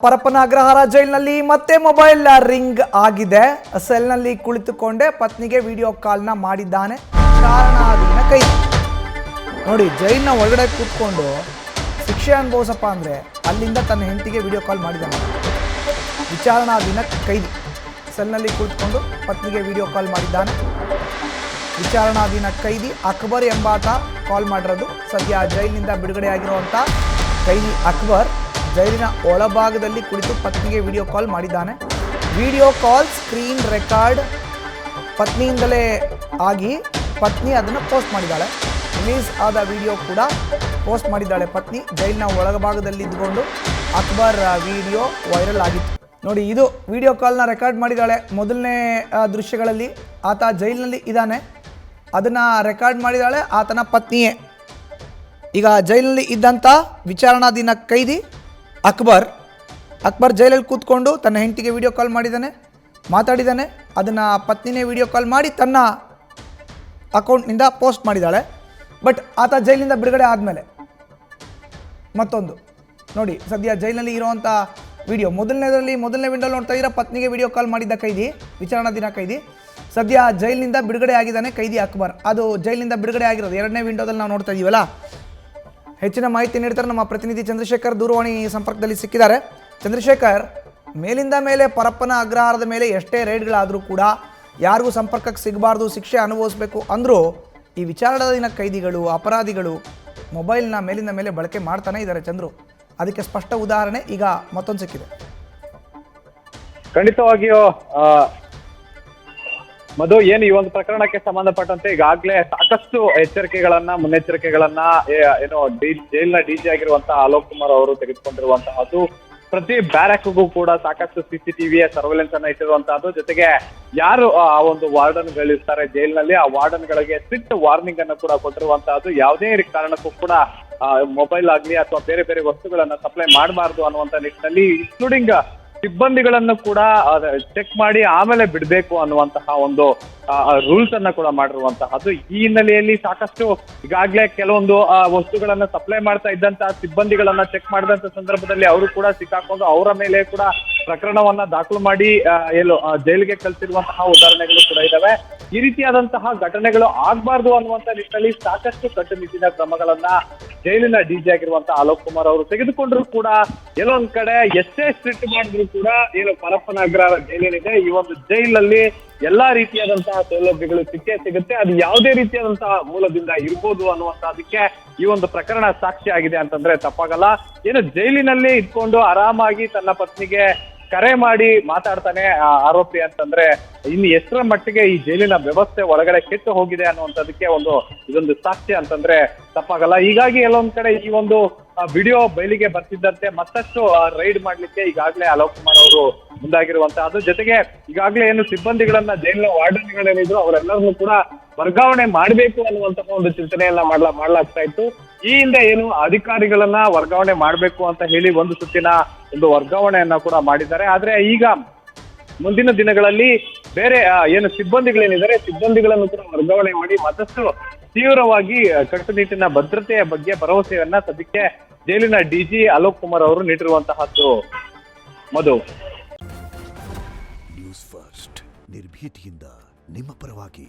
ಪರಪ್ಪನ ಅಗ್ರಹಾರ ಜೈಲಿನಲ್ಲಿ ಮತ್ತೆ mobile ring ಆಗಿದೆ. ಸೆಲ್ನಲ್ಲಿ ಕುಳಿತುಕೊಂಡೇ ಪತ್ನಿಗೆ ವಿಡಿಯೋ ಕಾಲ್ನ ಮಾಡಿದ್ದಾನೆ ವಿಚಾರಣಾಧೀನ ಕೈದಿ. ನೋಡಿ, ಜೈಲಿನ ಒಳಗಡೆ ಕೂತ್ಕೊಂಡು ಶಿಕ್ಷೆ ಅನುಭವಿಸಪ್ಪ ಅಂದರೆ ಅಲ್ಲಿಂದ ತನ್ನ ಹೆಂಡತಿಗೆ ವಿಡಿಯೋ ಕಾಲ್ ಮಾಡಿದ್ದಾನೆ. ವಿಚಾರಣಾಧೀನ ಕೈದಿ ಸೆಲ್ನಲ್ಲಿ ಕುಳಿತುಕೊಂಡು ಪತ್ನಿಗೆ ವಿಡಿಯೋ ಕಾಲ್ ಮಾಡಿದ್ದಾನೆ. ವಿಚಾರಣಾಧೀನ ಕೈದಿ ಅಕ್ಬರ್ ಎಂಬಾತ ಕಾಲ್ ಮಾಡಿರೋದು. ಸದ್ಯ ಜೈಲಿನಿಂದ ಬಿಡುಗಡೆಯಾಗಿರುವಂಥ ಕೈದಿ ಅಕ್ಬರ್ ಜೈಲಿನ ಒಳಭಾಗದಲ್ಲಿ ಕುಳಿತು ಪತ್ನಿಗೆ ವಿಡಿಯೋ ಕಾಲ್ ಮಾಡಿದ್ದಾನೆ. ವಿಡಿಯೋ ಕಾಲ್ ಸ್ಕ್ರೀನ್ ರೆಕಾರ್ಡ್ ಪತ್ನಿಯಿಂದಲೇ ಆಗಿ ಪತ್ನಿ ಅದನ್ನು ಪೋಸ್ಟ್ ಮಾಡಿದ್ದಾಳೆ. ರಿಲೀಸ್ ಆದ ವಿಡಿಯೋ ಕೂಡ ಪೋಸ್ಟ್ ಮಾಡಿದ್ದಾಳೆ ಪತ್ನಿ. ಜೈಲಿನ ಒಳಭಾಗದಲ್ಲಿ ಇದ್ದುಕೊಂಡು ಅಕ್ಬರ್ ವಿಡಿಯೋ ವೈರಲ್ ಆಗಿತ್ತು. ನೋಡಿ, ಇದು ವಿಡಿಯೋ ಕಾಲ್ನ ರೆಕಾರ್ಡ್ ಮಾಡಿದ್ದಾಳೆ. ಮೊದಲನೇ ದೃಶ್ಯಗಳಲ್ಲಿ ಆತ ಜೈಲಿನಲ್ಲಿ ಇದ್ದಾನೆ, ಅದನ್ನು ರೆಕಾರ್ಡ್ ಮಾಡಿದ್ದಾಳೆ ಆತನ ಪತ್ನಿಯೇ. ಈಗ ಜೈಲಿನಲ್ಲಿ ಇದ್ದಂಥ ವಿಚಾರಣಾಧೀನ ಕೈದಿ ಅಕ್ಬರ್ ಜೈಲಲ್ಲಿ ಕೂತ್ಕೊಂಡು ತನ್ನ ಹೆಂಡತಿಗೆ ವಿಡಿಯೋ ಕಾಲ್ ಮಾತಾಡಿದ್ದಾನೆ. ಅದನ್ನು ಪತ್ನಿನೇ ವಿಡಿಯೋ ಕಾಲ್ ಮಾಡಿ ತನ್ನ ಅಕೌಂಟ್ನಿಂದ ಪೋಸ್ಟ್ ಮಾಡಿದ್ದಾಳೆ. ಬಟ್ ಆತ ಜೈಲಿನಿಂದ ಬಿಡುಗಡೆ ಆದಮೇಲೆ ಮತ್ತೊಂದು ನೋಡಿ, ಸದ್ಯ ಜೈಲಿನಲ್ಲಿ ಇರುವಂಥ ವಿಡಿಯೋ ಮೊದಲನೇ ವಿಂಡೋಲ್ಲಿ ನೋಡ್ತಾ ಇದ್ದೀರಾ. ಪತ್ನಿಗೆ ವಿಡಿಯೋ ಕಾಲ್ ಮಾಡಿದ್ದ ಕೈದಿ ವಿಚಾರಣಾಧೀನ ಕೈದಿ ಸದ್ಯ ಜೈಲಿನಿಂದ ಬಿಡುಗಡೆ ಆಗಿದ್ದಾನೆ ಕೈದಿ ಅಕ್ಬರ್. ಅದು ಜೈಲಿನಿಂದ ಬಿಡುಗಡೆ ಆಗಿರೋದು ಎರಡನೇ ವಿಂಡೋದಲ್ಲಿ ನಾವು ನೋಡ್ತಾ ಇದ್ದೀವಲ್ಲ. ಹೆಚ್ಚಿನ ಮಾಹಿತಿ ನೀಡ್ತಾರೆ ನಮ್ಮ ಪ್ರತಿನಿಧಿ ಚಂದ್ರಶೇಖರ್ ದೂರವಾಣಿ ಸಂಪರ್ಕದಲ್ಲಿ ಸಿಕ್ಕಿದ್ದಾರೆ. ಚಂದ್ರಶೇಖರ್, ಮೇಲಿಂದ ಮೇಲೆ ಪರಪ್ಪನ ಅಗ್ರಹಾರದ ಮೇಲೆ ಎಷ್ಟೇ ರೇಡ್ಗಳಾದರೂ ಕೂಡ ಯಾರಿಗೂ ಸಂಪರ್ಕಕ್ಕೆ ಸಿಗಬಾರ್ದು, ಶಿಕ್ಷೆ ಅನುಭವಿಸಬೇಕು ಅಂದರೂ ಈ ವಿಚಾರಣಾಧೀನ ಕೈದಿಗಳು, ಅಪರಾಧಿಗಳು ಮೊಬೈಲ್ನ ಮೇಲಿಂದ ಮೇಲೆ ಬಳಕೆ ಮಾಡ್ತಾನೆ ಇದ್ದಾರೆ ಚಂದ್ರು. ಅದಕ್ಕೆ ಸ್ಪಷ್ಟ ಉದಾಹರಣೆ ಈಗ ಮತ್ತೊಂದು ಸಿಕ್ಕಿದೆ. ಖಂಡಿತವಾಗಿಯೂ ಮಧು, ಏನು ಈ ಒಂದು ಪ್ರಕರಣಕ್ಕೆ ಸಂಬಂಧಪಟ್ಟಂತೆ ಈಗಾಗಲೇ ಸಾಕಷ್ಟು ಮುನ್ನೆಚ್ಚರಿಕೆಗಳನ್ನ ಏನು ಜೈಲಿನ ಡಿಜಿ ಆಗಿರುವಂತಹ ಅಲೋಕ್ ಕುಮಾರ್ ಅವರು ತೆಗೆದುಕೊಂಡಿರುವಂತಹದ್ದು. ಪ್ರತಿ ಬ್ಯಾರಕ್ಗೂ ಕೂಡ ಸಾಕಷ್ಟು CCTV ಸರ್ವೆಲೆನ್ಸ್ ಅನ್ನ ಇಟ್ಟಿರುವಂತಹದ್ದು. ಜೊತೆಗೆ ಯಾರು ಆ ಒಂದು ವಾರ್ಡನ್ಗಳಿರ್ತಾರೆ ಜೈಲಿನಲ್ಲಿ, ಆ ವಾರ್ಡನ್ಗಳಿಗೆ ಸ್ಟ್ರಿಕ್ಟ್ ವಾರ್ನಿಂಗ್ ಅನ್ನು ಕೂಡ ಕೊಟ್ಟಿರುವಂತಹದ್ದು. ಯಾವುದೇ ಕಾರಣಕ್ಕೂ ಕೂಡ ಮೊಬೈಲ್ ಆಗ್ಲಿ ಅಥವಾ ಬೇರೆ ಬೇರೆ ವಸ್ತುಗಳನ್ನ ಸಪ್ಲೈ ಮಾಡಬಾರ್ದು ಅನ್ನುವಂತ ನಿಟ್ಟಿನಲ್ಲಿ, ಇನ್ಕ್ಲೂಡಿಂಗ್ ಸಿಬ್ಬಂದಿಗಳನ್ನು ಕೂಡ ಚೆಕ್ ಮಾಡಿ ಆಮೇಲೆ ಬಿಡಬೇಕು ಅನ್ನುವಂತಹ ಒಂದು ರೂಲ್ಸ್ ಅನ್ನ ಕೂಡ ಮಾಡಿರುವಂತಹದ್ದು. ಈ ಹಿನ್ನೆಲೆಯಲ್ಲಿ ಸಾಕಷ್ಟು ಈಗಾಗಲೇ ಕೆಲವೊಂದು ವಸ್ತುಗಳನ್ನ ಸಪ್ಲೈ ಮಾಡ್ತಾ ಇದ್ದಂತಹ ಸಿಬ್ಬಂದಿಗಳನ್ನ ಚೆಕ್ ಮಾಡಿದಂತ ಸಂದರ್ಭದಲ್ಲಿ ಅವರು ಕೂಡ ಸಿಕ್ಕಾಕೊಂಡು ಅವರ ಮೇಲೆ ಕೂಡ ಪ್ರಕರಣವನ್ನ ದಾಖಲು ಮಾಡಿ ಜೈಲಿಗೆ ಕಳಿಸಿರುವಂತಹ ಉದಾಹರಣೆಗಳು ಕೂಡ ಇದಾವೆ. ಈ ರೀತಿಯಾದಂತಹ ಘಟನೆಗಳು ಆಗ್ಬಾರ್ದು ಅನ್ನುವಂತ ನಿಟ್ಟಿನಲ್ಲಿ ಸಾಕಷ್ಟು ಕಟ್ಟುನಿಟ್ಟಿನ ಕ್ರಮಗಳನ್ನ ಜೈಲಿನ ಡಿಜಿ ಆಗಿರುವಂತಹ ಅಲೋಕ್ ಕುಮಾರ್ ಅವರು ತೆಗೆದುಕೊಂಡ್ರು ಕೂಡ ಎಲ್ಲೊಂದ್ ಕಡೆ ಎಷ್ಟೇ ಸ್ಟ್ರಿಕ್ಟ್ ಮಾಡಿದ್ರು ಕೂಡ ಪರಪ್ಪನ ಅಗ್ರಹಾರ ಜೈಲೇನಿದೆ, ಈ ಒಂದು ಜೈಲಲ್ಲಿ ಎಲ್ಲಾ ರೀತಿಯಾದಂತಹ ಸೌಲಭ್ಯಗಳು ಸಿಗುತ್ತೆ. ಅದು ಯಾವುದೇ ರೀತಿಯಾದಂತಹ ಮೂಲದಿಂದ ಇರ್ಬೋದು ಅನ್ನುವಂತಹದಕ್ಕೆ ಈ ಒಂದು ಪ್ರಕರಣ ಸಾಕ್ಷಿ ಆಗಿದೆ ಅಂತಂದ್ರೆ ತಪ್ಪಾಗಲ್ಲ. ಜೈಲಿನಲ್ಲಿ ಇಟ್ಕೊಂಡು ಆರಾಮಾಗಿ ತನ್ನ ಪತ್ನಿಗೆ ಕರೆ ಮಾಡಿ ಮಾತಾಡ್ತಾನೆ ಆರೋಪಿ ಅಂತಂದ್ರೆ ಇನ್ನು ಎಷ್ಟರ ಮಟ್ಟಿಗೆ ಈ ಜೈಲಿನ ವ್ಯವಸ್ಥೆ ಒಳಗಡೆ ಕೆಟ್ಟು ಹೋಗಿದೆ ಅನ್ನುವಂಥದಕ್ಕೆ ಇದೊಂದು ಸಾಕ್ಷ್ಯ ಅಂತಂದ್ರೆ ತಪ್ಪಾಗಲ್ಲ. ಹೀಗಾಗಿ ಎಲ್ಲೊಂದ್ ಕಡೆ ಈ ಒಂದು ವಿಡಿಯೋ ಬಯಲಿಗೆ ಬರ್ತಿದ್ದಂತೆ ಮತ್ತಷ್ಟು ರೈಡ್ ಮಾಡ್ಲಿಕ್ಕೆ ಈಗಾಗಲೇ ಅಲೋಕ್ ಕುಮಾರ್ ಅವರು ಮುಂದಾಗಿರುವಂತಹದ್ದು. ಜೊತೆಗೆ ಈಗಾಗಲೇ ಏನು ಸಿಬ್ಬಂದಿಗಳನ್ನ ಜೈಲಿನ ವಾರ್ಡನ್ಗಳೇನಿದ್ರು ಅವರೆಲ್ಲರನ್ನು ಕೂಡ ವರ್ಗಾವಣೆ ಮಾಡಬೇಕು ಅನ್ನುವಂತಹ ಒಂದು ಚಿಂತನೆಯನ್ನ ಮಾಡ್ಲಾಗ್ತಾ ಇತ್ತು. ಈ ಹಿಂದೆ ಏನು ಅಧಿಕಾರಿಗಳನ್ನ ವರ್ಗಾವಣೆ ಮಾಡಬೇಕು ಅಂತ ಹೇಳಿ ಒಂದು ಸುತ್ತಿನ ಒಂದು ವರ್ಗಾವಣೆಯನ್ನ ಕೂಡ ಮಾಡಿದ್ದಾರೆ. ಆದ್ರೆ ಈಗ ಮುಂದಿನ ದಿನಗಳಲ್ಲಿ ಬೇರೆ ಏನು ಸಿಬ್ಬಂದಿಗಳೇನಿದ್ದಾರೆ ಸಿಬ್ಬಂದಿಗಳನ್ನು ಕೂಡ ವರ್ಗಾವಣೆ ಮಾಡಿ ಮತ್ತಷ್ಟು ತೀವ್ರವಾಗಿ ಕಟ್ಟುನಿಟ್ಟಿನ ಭದ್ರತೆಯ ಬಗ್ಗೆ ಭರವಸೆಯನ್ನ ಸದ್ಯಕ್ಕೆ ಜೈಲಿನ ಡಿಜಿ ಅಲೋಕ್ ಕುಮಾರ್ ಅವರು ನೀಡಿರುವಂತಹದ್ದು. ಮಧು, ನ್ಯೂಸ್ ಫಸ್ಟ್ ನಿರ್ಭೀತಿಯಿಂದ ನಿಮ್ಮ ಪರವಾಗಿ.